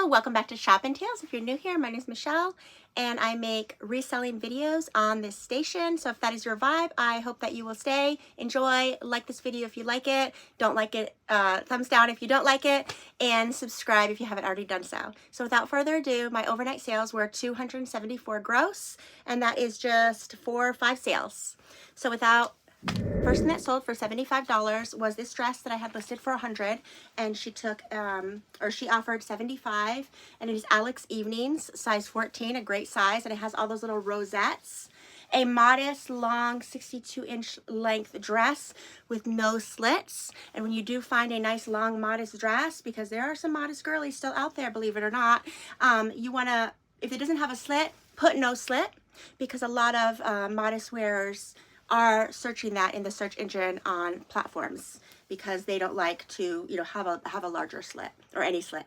Hello, welcome back to Shop and Tales. If you're new here, my name is Michelle and I make reselling videos on this station. So if that is your vibe, I hope that you will stay, enjoy, like this video if you like it, don't like it, thumbs down if you don't like it, and subscribe if you haven't already done so. So without further ado, my overnight sales were $274 gross, and that is just 4 or 5 sales. So first thing that sold for $75 was this dress that I had listed for $100, and she took, she offered $75, and it is Alex Evenings, size 14, a great size, and it has all those little rosettes. A modest, long, 62-inch length dress with no slits. And when you do find a nice, long, modest dress, because there are some modest girlies still out there, believe it or not, you want to, if it doesn't have a slit, put no slit, because a lot of modest wearers are searching that in the search engine on platforms because they don't like to, have a larger slit or any slit.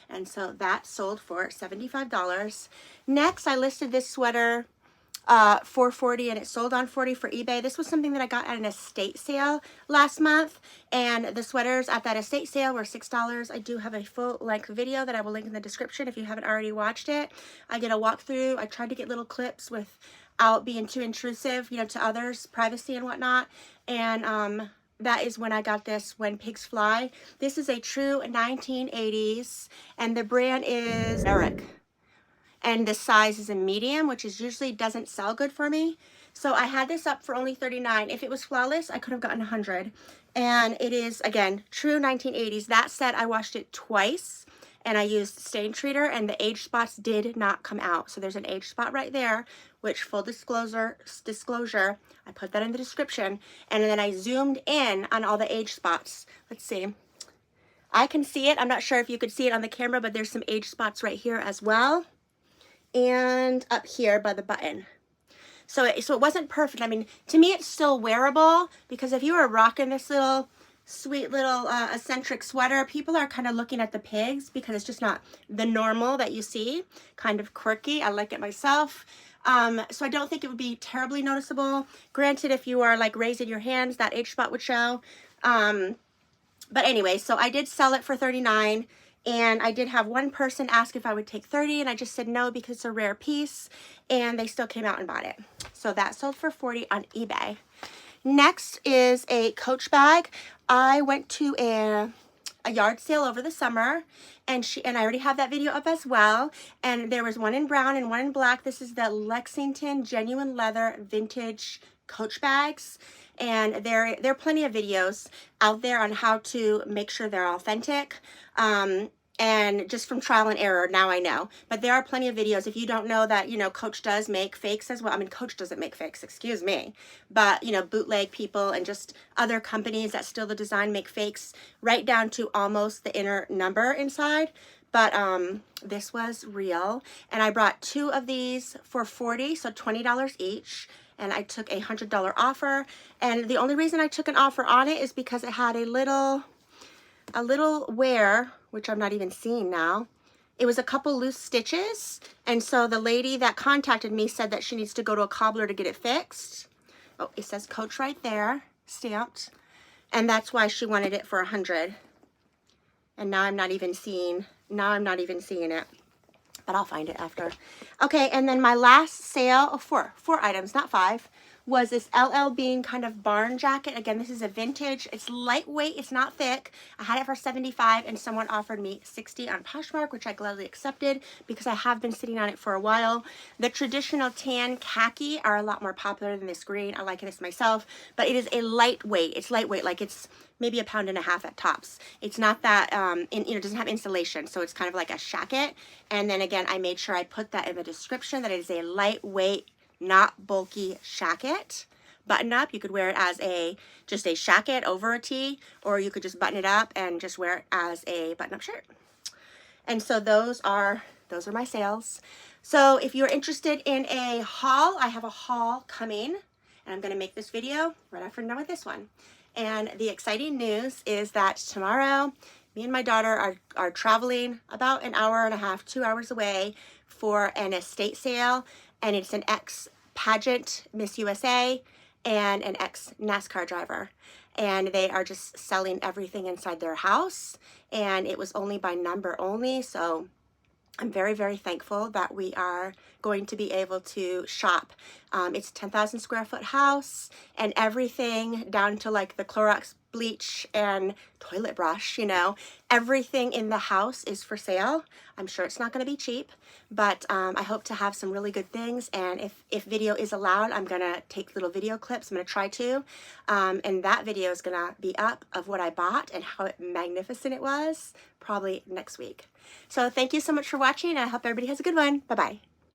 And so that sold for $75. Next, I listed this sweater for $40, and it sold on $40 for eBay. This was something that I got at an estate sale last month, and the sweaters at that estate sale were $6. I do have a full-length video that I will link in the description if you haven't already watched it. I did a walkthrough. I tried to get little clips without being too intrusive, to others, privacy and whatnot. And that is when I got this, When Pigs Fly. This is a true 1980s, and the brand is Eric. And the size is a medium, which is usually doesn't sell good for me. So I had this up for only $39. If it was flawless, I could have gotten $100. And it is, again, true 1980s. That said, I washed it twice, and I used stain treater, and the age spots did not come out. So there's an age spot right there, which, full disclosure, I put that in the description, and then I zoomed in on all the age spots. Let's see. I can see it. I'm not sure if you could see it on the camera, but there's some age spots right here as well, and up here by the button. So it wasn't perfect. I mean, to me, it's still wearable, because if you were rocking this little sweet little eccentric sweater, people are kind of looking at the pigs because it's just not the normal that you see. Kind of quirky. I like it myself. So I don't think it would be terribly noticeable. Granted, if you are like raising your hands, that age spot would show. But anyway, so I did sell it for $39. And I did have one person ask if I would take $30, and I just said no because it's a rare piece, and they still came out and bought it. So that sold for $40 on eBay. Next is a Coach bag. I went to a yard sale over the summer, and I already have that video up as well. And there was one in brown and one in black. This is the Lexington Genuine Leather Vintage Coach bags. And there are plenty of videos out there on how to make sure they're authentic. And just from trial and error, now I know. But there are plenty of videos. If you don't know that, Coach does make fakes as well. I mean, Coach doesn't make fakes, excuse me. But, bootleg people and just other companies that steal the design make fakes right down to almost the inner number inside. But this was real. And I brought 2 of these for $40, so $20 each. And I took a $100 offer. And the only reason I took an offer on it is because it had a little wear, which I'm not even seeing now. It was a couple loose stitches. And so the lady that contacted me said that she needs to go to a cobbler to get it fixed. Oh, it says Coach right there, stamped. And that's why she wanted it for $100. And now I'm not even seeing it. But I'll find it after. Okay, and then my last sale of 4 items, not 5, was this LL Bean kind of barn jacket. Again, this is a vintage. It's lightweight. It's not thick. I had it for $75, and someone offered me $60 on Poshmark, which I gladly accepted because I have been sitting on it for a while. The traditional tan khaki are a lot more popular than this green. I like this myself, but it is a lightweight. It's lightweight, like it's maybe 1.5 pounds at tops. It's not that, it doesn't have insulation, so it's kind of like a shacket. And then again, I made sure I put that in the description that it is a lightweight, not bulky shacket. Button up. You could wear it as just a shacket over a tee, or you could just button it up and just wear it as a button-up shirt. And so those are my sales. So if you're interested in a haul, I have a haul coming, and I'm going to make this video right after I'm done with this one. And the exciting news is that tomorrow, me and my daughter are traveling about 1.5 hours, 2 hours away for an estate sale. And it's an ex-pageant Miss USA and an ex-NASCAR driver. And they are just selling everything inside their house. And it was only by number only, so I'm very, very thankful that we are going to be able to shop. It's a 10,000 square foot house, and everything down to like the Clorox bleach and toilet brush, you know, everything in the house is for sale. I'm sure it's not going to be cheap, but I hope to have some really good things. And if video is allowed, I'm going to take little video clips. I'm going to try to. And that video is going to be up of what I bought and how magnificent it was, probably next week. So thank you so much for watching, and I hope everybody has a good one. Bye-bye.